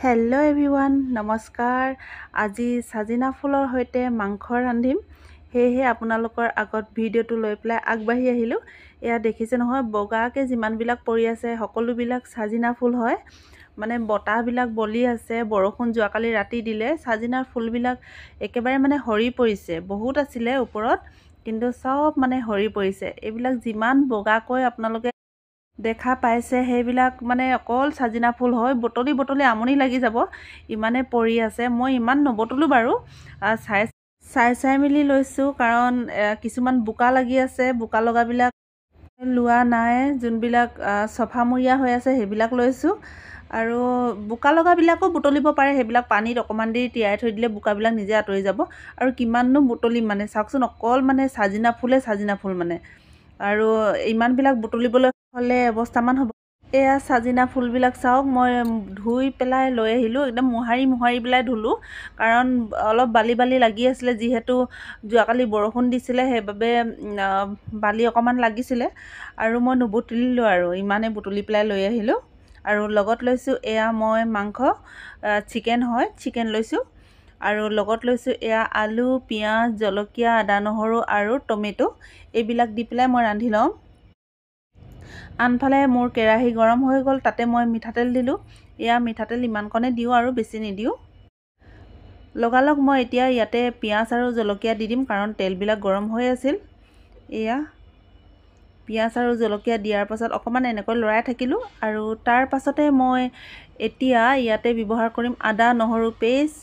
Hello' everyone, নমস্কাৰ। আজি চাজিনা ফুলৰ সৈতে মাংস ৰান্ধিম, সেয়েহে আপোনালোকৰ আগত ভিডিঅ'টো লৈ পেলাই আগবাঢ়ি আহিলোঁ। এয়া দেখিছে নহয়, বগাকৈ যিমানবিলাক পৰি আছে সকলোবিলাক চাজিনা ফুল হয়। মানে বতাহবিলাক বলি আছে, বৰষুণ যোৱাকালি ৰাতি দিলে, চাজিনাৰ ফুলবিলাক একেবাৰে মানে সৰি পৰিছে। বহুত আছিলে ওপৰত, কিন্তু চব মানে সৰি পৰিছে। এইবিলাক যিমান বগাকৈ আপোনালোকে দেখা পাইছে সেইবিলাক মানে অকল চাজিনা ফুল হয়। বুটলি বুটলি আমনি লাগি যাব, ইমানে পৰি আছে। মই ইমান নবটলোঁ বাৰু, চাই মেলি লৈছোঁ, কাৰণ কিছুমান বোকা লাগি আছে। বোকা লগাবিলাক লোৱা নাই, যোনবিলাক চফামূৰীয়া হৈ আছে সেইবিলাক লৈছোঁ। আৰু বোকা লগাবিলাকো বুটলিব পাৰে, সেইবিলাক পানীত অকণমান দেৰি তিয়াই থৈ দিলে বোকাবিলাক নিজে আঁতৰি যাব। আৰু কিমাননো বুটলিম, মানে চাওকচোন, অকল মানে চাজিনা ফুল মানে। আৰু ইমানবিলাক বুটলিবলৈ হ'লে অৱস্থামান হ'ব। এয়া চাজিনা ফুলবিলাক চাওক, মই ধুই পেলাই লৈ আহিলোঁ, একদম মোহাৰি পেলাই ধুলোঁ, কাৰণ অলপ বালি লাগি আছিলে। যিহেতু যোৱাকালি বৰষুণ দিছিলে, সেইবাবে বালি অকণমান লাগিছিলে, আৰু মই নুবুটলিলোঁ, আৰু ইমানে বুটলি পেলাই লৈ আহিলোঁ। আৰু লগত লৈছোঁ এয়া মই মাংস, চিকেন হয়, চিকেন লৈছোঁ। আৰু লগত লৈছোঁ এয়া আলু, পিঁয়াজ, জলকীয়া, আদা নহৰু আৰু টমেটো, এইবিলাক দি পেলাই মই ৰান্ধি লওঁ। আনফালে মোৰ কেৰাহী গৰম হৈ গ'ল, তাতে মই মিঠাতেল দিলোঁ। এয়া মিঠাতেল ইমানকণে দিওঁ আৰু বেছি নিদিওঁ। লগালগ মই এতিয়া ইয়াতে পিঁয়াজ আৰু জলকীয়া দি দিম, কাৰণ তেলবিলাক গৰম হৈ আছিল। এয়া পিঁয়াজ আৰু জলকীয়া দিয়াৰ পাছত অকণমান এনেকৈ লৰাই থাকিলোঁ। আৰু তাৰ পাছতে মই এতিয়া ইয়াতে ব্যৱহাৰ কৰিম আদা নহৰু পেষ্ট।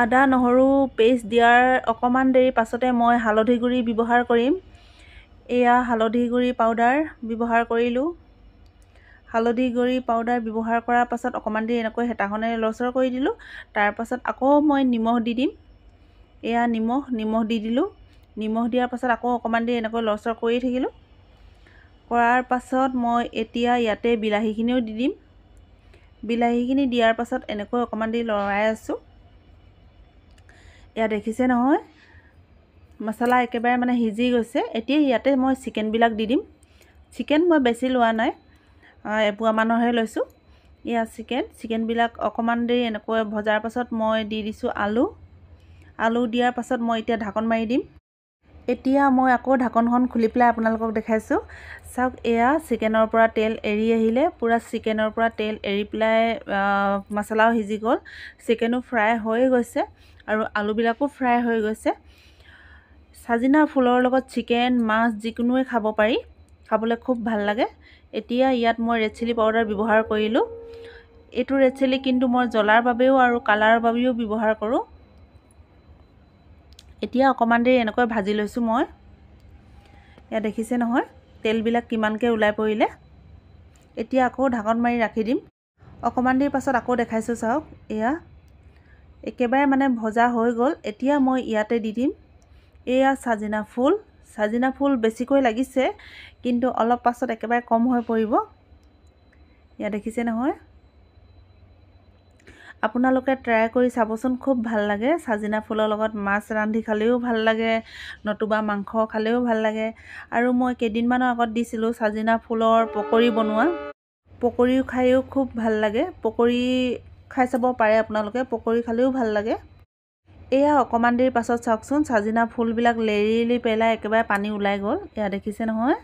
আদা নহৰু পেষ্ট দিয়াৰ অকণমান দেৰি পাছতে মই হালধি গুড়ি ব্যৱহাৰ কৰিম। এয়া হালধি গুড়ি পাউডাৰ ব্যৱহাৰ কৰিলোঁ। হালধি গুড়ি পাউডাৰ ব্যৱহাৰ কৰাৰ পাছত অকণমান দেৰি এনেকৈ হেতাখনেৰে লৰচৰ কৰি দিলোঁ। তাৰ পাছত আকৌ মই নিমখ দি দিম। এয়া নিমখ দি দিলোঁ। নিমখ দিয়াৰ পাছত আকৌ অকণমান দেৰি এনেকৈ লৰচৰ কৰি থাকিলোঁ। কৰাৰ পাছত মই এতিয়া ইয়াতে বিলাহীখিনিও দি দিম। বিলাহীখিনি দিয়াৰ পাছত এনেকৈ অকণমান দেৰি লৰাই আছোঁ। এয়া দেখিছে নহয়, মছলা একেবাৰে মানে সিজি গৈছে। এতিয়া ইয়াতে মই চিকেনবিলাক দি দিম। চিকেন মই বেছি লোৱা নাই, এপোৱা মানৰহে লৈছোঁ। এয়া চিকেনবিলাক অকণমান দেৰি এনেকৈ ভজাৰ পাছত মই দি দিছোঁ আলু দিয়াৰ পাছত মই এতিয়া ঢাকন মাৰি দিম। এতিয়া মই আকৌ ঢাকনখন খুলি পেলাই আপোনালোকক দেখাইছোঁ। চাওক, এয়া চিকেনৰ পৰা তেল এৰি আহিলে, পূৰা চিকেনৰ পৰা তেল এৰি পেলাই মছলাও সিজি গ'ল, চিকেনো ফ্ৰাই হৈ গৈছে, আৰু আলুবিলাকো ফ্ৰাই হৈ গৈছে। চাজিনা ফুলৰ লগত চিকেন, মাছ যিকোনোৱে খাব পাৰি, খাবলৈ খুব ভাল লাগে। এতিয়া ইয়াত মই ৰেড চিলি পাউডাৰ ব্যৱহাৰ কৰিলোঁ। এইটো ৰেড চিলি কিন্তু মই জ্বলাৰ বাবেও আৰু কালাৰৰ বাবেও ব্যৱহাৰ কৰোঁ। এতিয়া অকণমান দেৰি এনেকৈ ভাজি লৈছোঁ মই। এয়া দেখিছে নহয়, তেলবিলাক কিমানকৈ ওলাই পৰিলে। এতিয়া আকৌ ঢাকন মাৰি ৰাখি দিম। অকণমান দেৰি পাছত আকৌ দেখাইছোঁ, চাওক, এয়া একেবাৰে মানে ভজা হৈ গ'ল। এতিয়া মই ইয়াতে দি দিম এয়া চাজিনা ফুল বেছিকৈ লাগিছে, কিন্তু অলপ পাছত একেবাৰে কম হৈ পৰিব। এয়া দেখিছে নহয়, আপোনালোকে ট্ৰাই কৰি চাবচোন, খুব ভাল লাগে। চাজিনা ফুলৰ লগত মাছ ৰান্ধি খালেও ভাল লাগে, নতুবা মাংস খালেও ভাল লাগে। আৰু মই কেইদিনমানৰ আগত দিছিলোঁ চাজিনা ফুলৰ পকৰি বনোৱা। পকৰিও খায়ো খুব ভাল লাগে। পকৰি খাই চাব পাৰে আপোনালোকে, পকৰি খালেও ভাল লাগে। এয়া অকণমান দেৰি পাছত চাওকচোন, চাজিনা ফুলবিলাক লেৰেলি পেলাই একেবাৰে পানী ওলাই গ'ল। এয়া দেখিছে নহয়,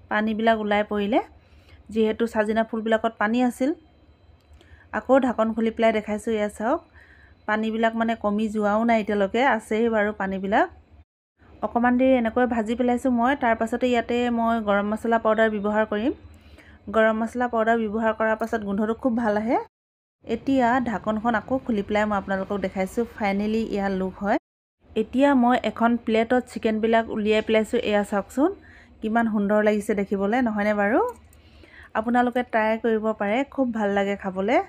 পানীবিলাক ওলাই পৰিলে, যিহেতু চাজিনা ফুলবিলাকত পানী আছিল। আকৌ ঢাকন খুলি পেলাই দেখাইছোঁ। এয়া চাওক, পানীবিলাক মানে কমি যোৱাও নাই এতিয়ালৈকে, আছেই বাৰু পানীবিলাক। অকণমান দেৰি এনেকৈ ভাজি পেলাইছোঁ মই। তাৰ পাছতে ইয়াতে মই গৰম মছলা পাউডাৰ ব্যৱহাৰ কৰিম। গৰম মছলা পাউডাৰ ব্যৱহাৰ কৰাৰ পাছত গোন্ধটো খুব ভাল আহে। এতিয়া ঢাকনখন আকৌ খুলি পেলাই মই আপোনালোকক দেখাইছোঁ। ফাইনেলি ইয়াৰ লুক হয়। এতিয়া মই এখন প্লেটত চিকেনবিলাক উলিয়াই পেলাইছোঁ। এয়া চাওকচোন, কিমান সুন্দৰ লাগিছে দেখিবলৈ, নহয়নে বাৰু? আপোনালোকে ট্ৰাই কৰিব পাৰে, খুব ভাল লাগে খাবলৈ।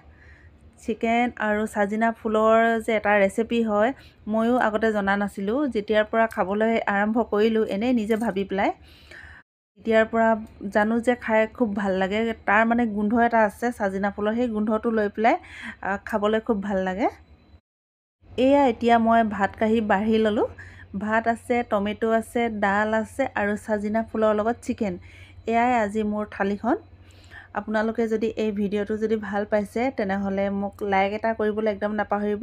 চিকেন আৰু চাজিনা ফুলৰ যে এটা ৰেচিপি হয়, ময়ো আগতে জনা নাছিলোঁ। যেতিয়াৰ পৰা খাবলৈ আৰম্ভ কৰিলোঁ, এনেই নিজে ভাবি পেলাই, তেতিয়াৰ পৰা জানো যে খাই খুব ভাল লাগে। তাৰ মানে গোন্ধ এটা আছে চাজিনা ফুলৰ, সেই গোন্ধটো লৈ পেলাই খাবলৈ খুব ভাল লাগে। এয়া এতিয়া মই ভাত কাঢ়ি বাঢ়ি ল'লোঁ। ভাত আছে, টমেটো আছে, ডাল আছে, আৰু চাজিনা ফুলৰ লগত চিকেন। এয়াই আজি মোৰ থালিখন। আপোনালোকে যদি এই ভিডিঅ'টো যদি ভাল পাইছে তেনেহ'লে মোক লাইক এটা কৰিবলৈ একদম নাপাহৰিব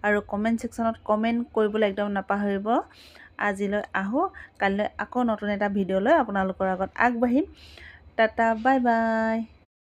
আৰু কমেণ্ট ছেকশ্যনত কমেণ্ট কৰিবলৈ একদম নাপাহৰিব। আজিলৈ আহোঁ, কাইলৈ আকৌ নতুন এটা ভিডিঅ' লৈ আপোনালোকৰ আগত আগবাঢ়িম। Tata, bye bye.